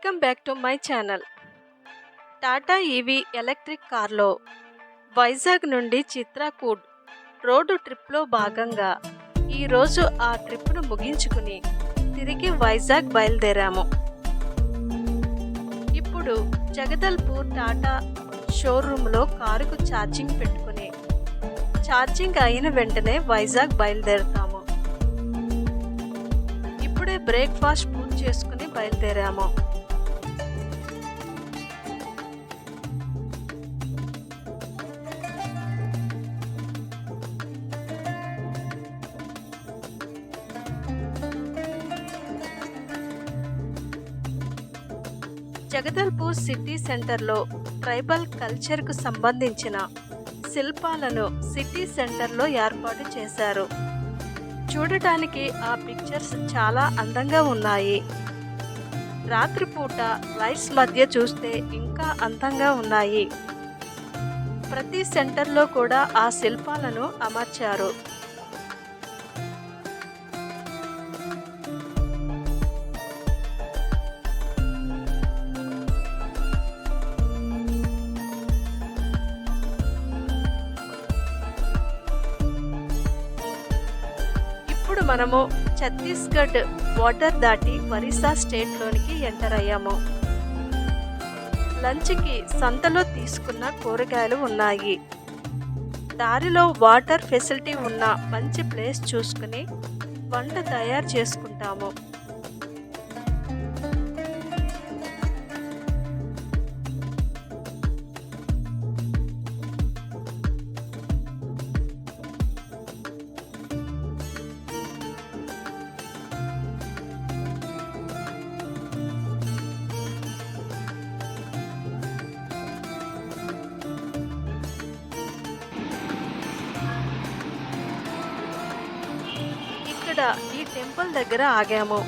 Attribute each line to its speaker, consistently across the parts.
Speaker 1: Welcome back to my channel. Tata EV electric కార్లో వైజాగ్ నుండి చిత్రాకూట్ road ట్రిప్లో భాగంగా ఈరోజు ఆ ట్రిప్ను ముగించుకుని తిరిగి వైజాగ్ బయలుదేరాము. ఇప్పుడు జగదల్పూర్ టాటా షోరూంలో కారుకు ఛార్జింగ్ పెట్టుకుని ఛార్జింగ్ అయిన వెంటనే వైజాగ్ బయలుదేరుతాము. ఇప్పుడే బ్రేక్ఫాస్ట్ పూర్తి చేసుకుని బయలుదేరాము. జగదల్పూర్ సిటీ సెంటర్లో ట్రైబల్ కల్చర్కు సంబంధించిన శిల్పాలను సిటీ సెంటర్లో ఏర్పాటు చేశారు. చూడటానికి ఆ పిక్చర్స్ చాలా అందంగా ఉన్నాయి. రాత్రిపూట లైట్స్ మధ్య చూస్తే ఇంకా అందంగా ఉన్నాయి. ప్రతి సెంటర్లో కూడా ఆ శిల్పాలను అమర్చారు. ఇప్పుడు మనము ఛత్తీస్గఢ్ బోర్డర్ దాటి ఒరిస్సా స్టేట్లోనికి ఎంటర్ అయ్యాము. లంచ్కి సంతలో తీసుకున్న కూరగాయలు ఉన్నాయి. దారిలో వాటర్ ఫెసిలిటీ ఉన్న మంచి ప్లేస్ చూసుకుని వంట తయారు చేసుకుంటాము. ఇక్కడ ఈ టెంపుల్ దగ్గర ఆగాము.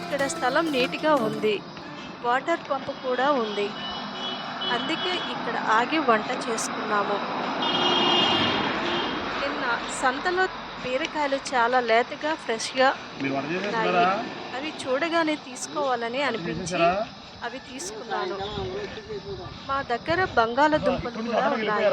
Speaker 1: ఇక్కడ స్థలం నీట్గా ఉంది. వాటర్ పంప్ కూడా ఉంది. అందుకే ఇక్కడ ఆగి వంట చేసుకున్నాము. నిన్న సంతలో బీరకాయలు చాలా లేతగా ఫ్రెష్గా ఉన్నాయి. అవి చూడగానే తీసుకోవాలని అనిపించి అవి తీసుకున్నాను. మా దగ్గర బంగాళదుంపలు కూడా ఉన్నాయి.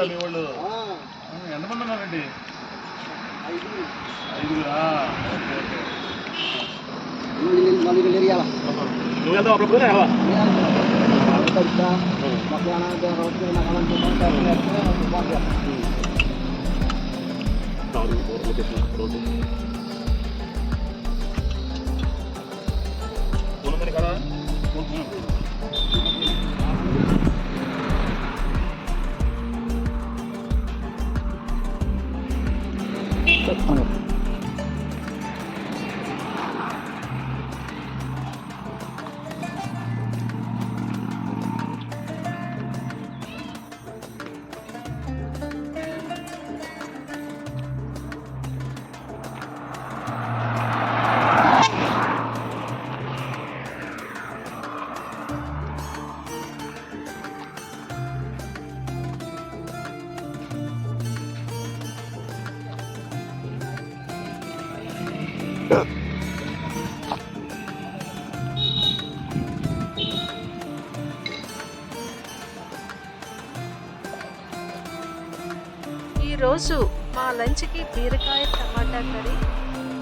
Speaker 1: ఈరోజు మా లంచ్కి బీరకాయ టమాటా కర్రీ,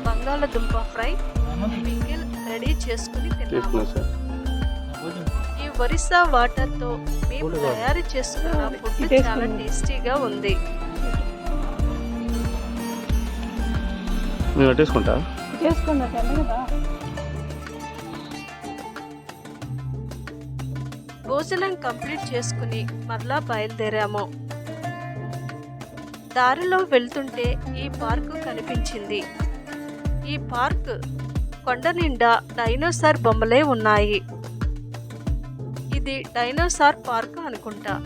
Speaker 1: బంగాళదుంప ఫ్రై, పికిల్ రెడీ చేసుకుని తిన్నాము. ఈ ఒరిస్సా వాటర్తో మేము తయారు చేసుకున్న ఫుడ్ చాలా టేస్టీగా ఉంది. భోజనం కంప్లీట్ చేసుకుని మరలా బయలుదేరాము. దారిలో వెళ్తుంటే ఈ పార్కు కనిపించింది. ఈ పార్క్ కొండ నిండా డైనోసార్ బొమ్మలే ఉన్నాయి. ఇది డైనోసార్ పార్క్ అనుకుంటా.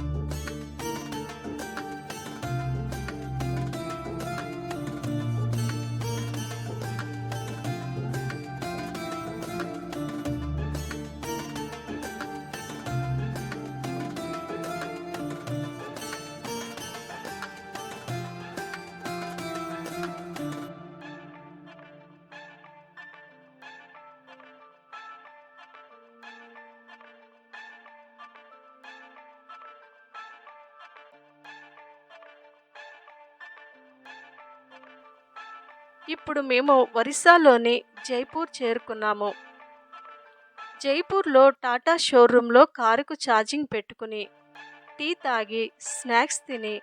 Speaker 1: ఇప్పుడు మేము ఒరిస్సాలోని జైపూర్ చేరుకున్నాము. జైపూర్లో టాటా షోరూంలో కారుకు ఛార్జింగ్ పెట్టుకుని టీ తాగి స్నాక్స్ తిని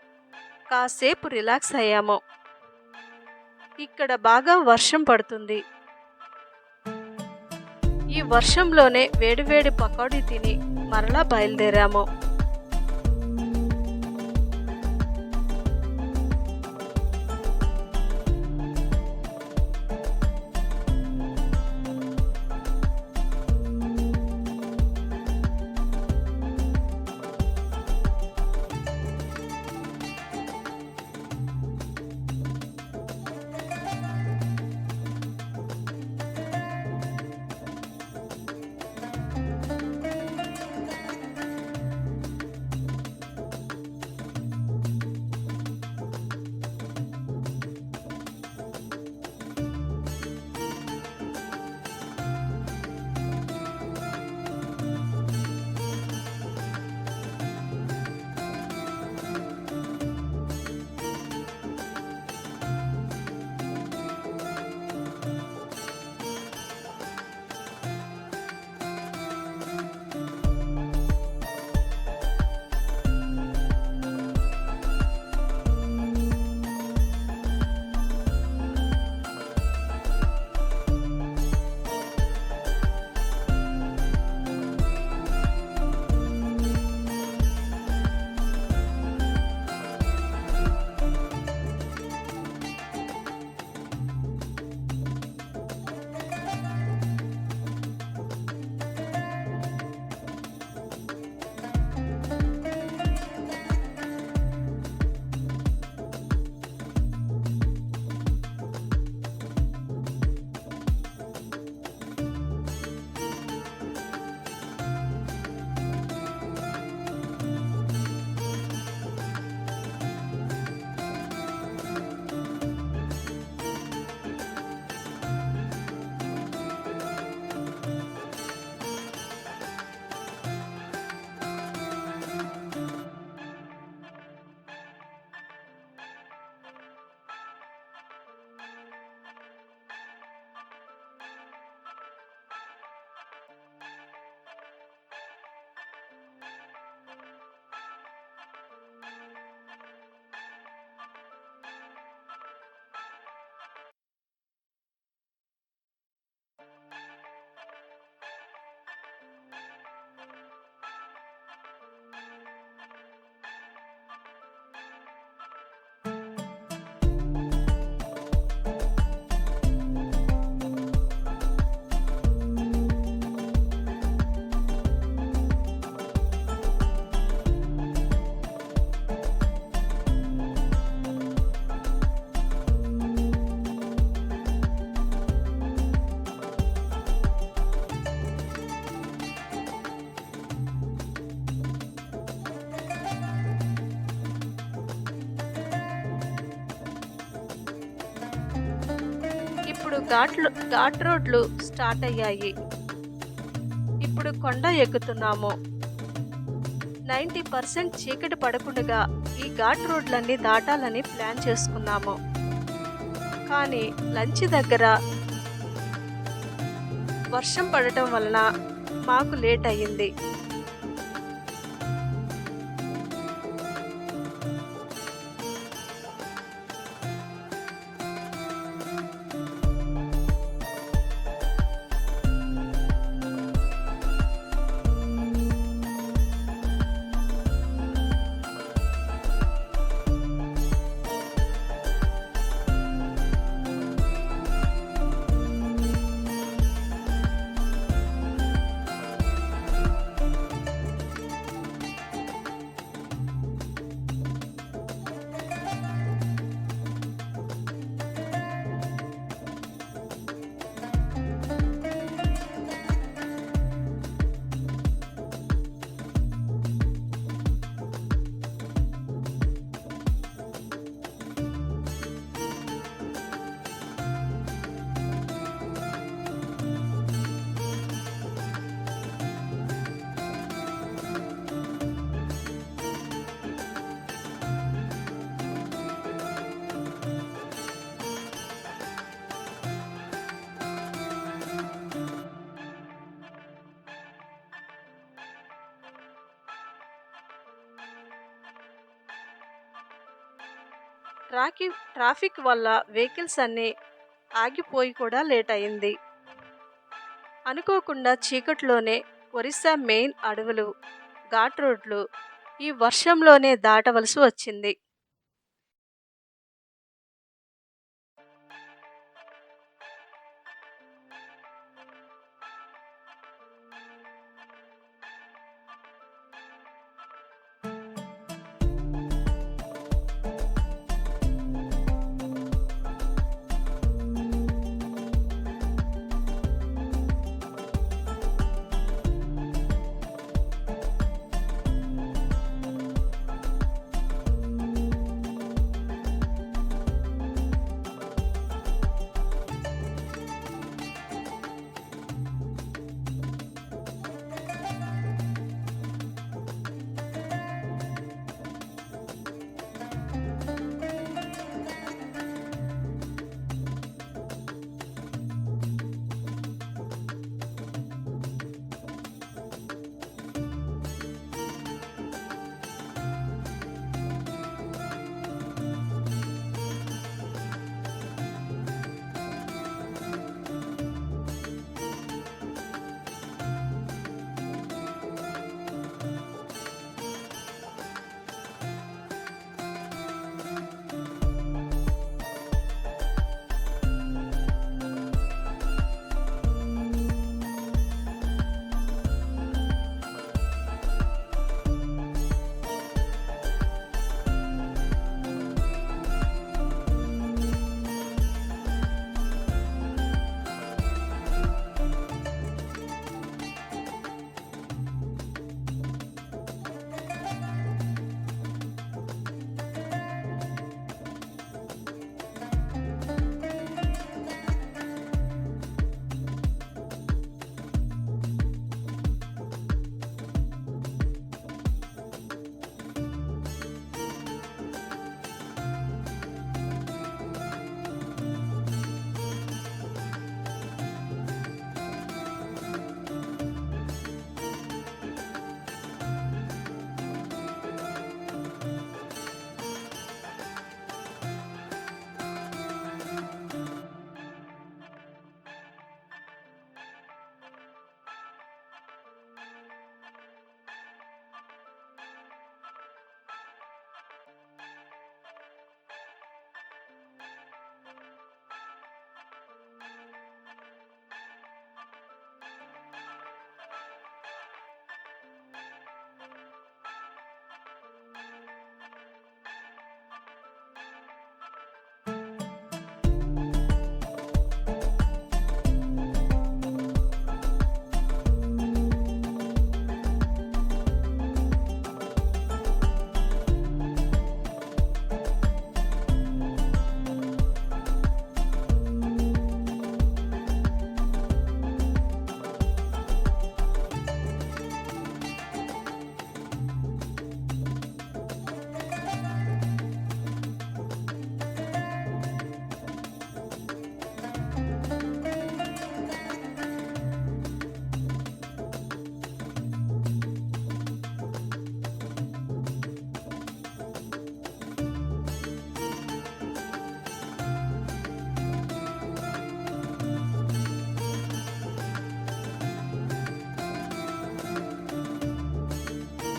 Speaker 1: కాసేపు రిలాక్స్ అయ్యాము. ఇక్కడ బాగా వర్షం పడుతుంది. ఈ వర్షంలోనే వేడివేడి పకోడీ తిని మరలా బయలుదేరాము. ఇప్పుడు ఘాట్ రోడ్లు స్టార్ట్ అయ్యాయి. ఇప్పుడు కొండ ఎక్కుతున్నాము. 90% చీకటి పడకుండా ఈ ఘాట్ రోడ్లన్నీ దాటాలని ప్లాన్ చేసుకున్నాము. కానీ లంచ్ దగ్గర వర్షం పడటం వలన మాకు లేట్ అయ్యింది. ట్రాఫిక్ వల్ల వెహికల్స్ అన్నీ ఆగిపోయి కూడా లేట్ అయింది. అనుకోకుండా చీకట్లోనే ఒరిస్సా మెయిన్ అడవులు, ఘాట్ రోడ్లు ఈ వర్షంలోనే దాటవలసి వచ్చింది.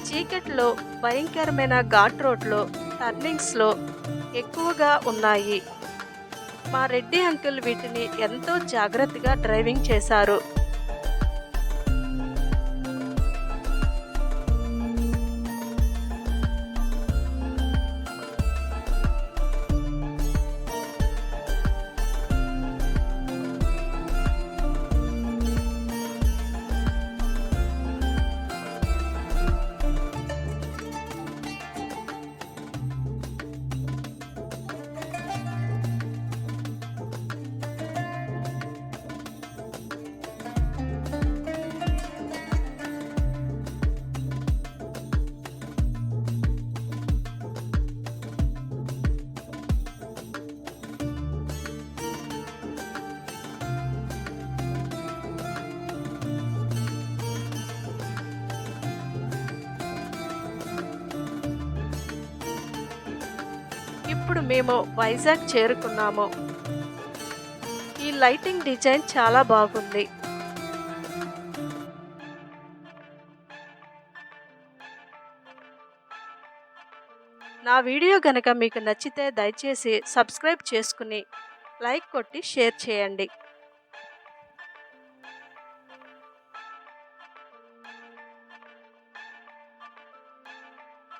Speaker 1: చీకట్లో భయంకరమైన ఘాట్ రోడ్లో టర్నింగ్స్లో ఎక్కువగా ఉన్నాయి. మా రెడ్డి అంకుల్ వీటిని ఎంతో జాగ్రత్తగా డ్రైవింగ్ చేశారు. ఇప్పుడు మేము వైజాగ్ చేరుకున్నాము. ఈ లైటింగ్ డిజైన్ చాలా బాగుంది. నా వీడియో గనక మీకు నచ్చితే దయచేసి సబ్స్క్రైబ్ చేసుకుని లైక్ కొట్టి షేర్ చేయండి.